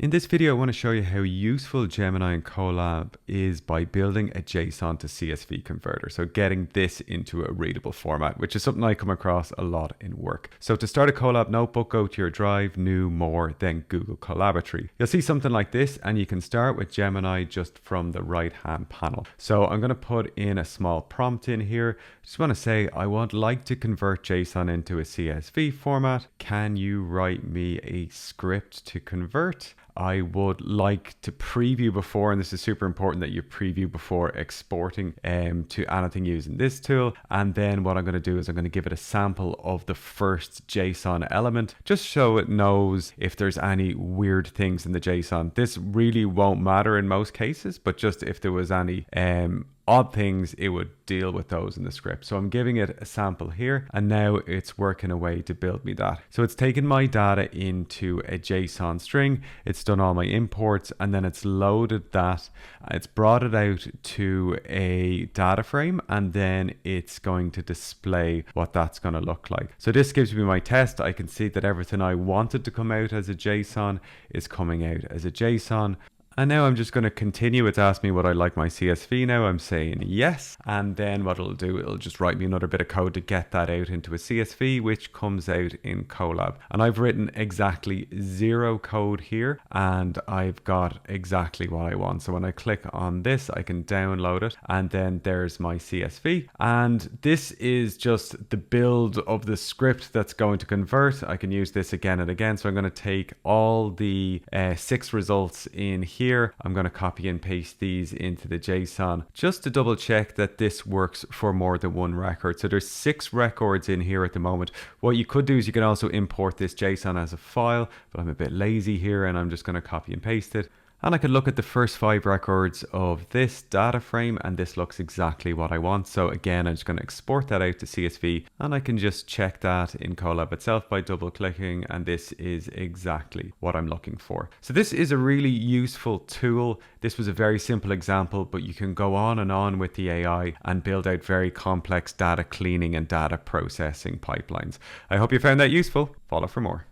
In this video, I want to show you how useful Gemini and Colab is by building a Json to CSV converter. So getting this into a readable format, which is something I come across a lot in work. So to start a Colab notebook, go to your Drive, New, More, then Google Collaboratory. You'll see something like this, and you can start with Gemini just from the right-hand panel. So I'm going to put in a small prompt in here. Just want to say, I would like to convert Json into a CSV format. Can you write me a script to convert? I would like to preview before, and this is super important that you preview before exporting to anything using this tool. And then what I'm going to do is I'm going to give it a sample of the first JSON element, just so it knows if there's any weird things in the JSON. This really won't matter in most cases, but just if there was any odd things, it would deal with those in the script. So I'm giving it a sample here, and now it's working away to build me that. So it's taken my data into a JSON string, it's done all my imports, and then it's loaded that, it's brought it out to a data frame, and then it's going to display what that's going to look like. So this gives me my test. I can see that everything I wanted to come out as a JSON is coming out as a JSON. And now I'm just going to continue. It's asked me would I like my CSV now. I'm saying yes. And then what it'll do, it'll just write me another bit of code to get that out into a CSV, which comes out in Colab. And I've written exactly 0 code here, and I've got exactly what I want. So when I click on this, I can download it, and then there's my CSV. And this is just the build of the script that's going to convert. I can use this again and again. So I'm going to take all the 6 results in here. I'm going to copy and paste these into the JSON just to double check that this works for more than one record. So there's 6 records in here at the moment. What you could do is you can also import this JSON as a file, but I'm a bit lazy here and I'm just going to copy and paste it. And I could look at the first 5 records of this data frame, and this looks exactly what I want. So again, I'm just going to export that out to CSV, and I can just check that in Colab itself by double clicking, and this is exactly what I'm looking for. So this is a really useful tool. This was a very simple example, but you can go on and on with the AI and build out very complex data cleaning and data processing pipelines. I hope you found that useful. Follow for more.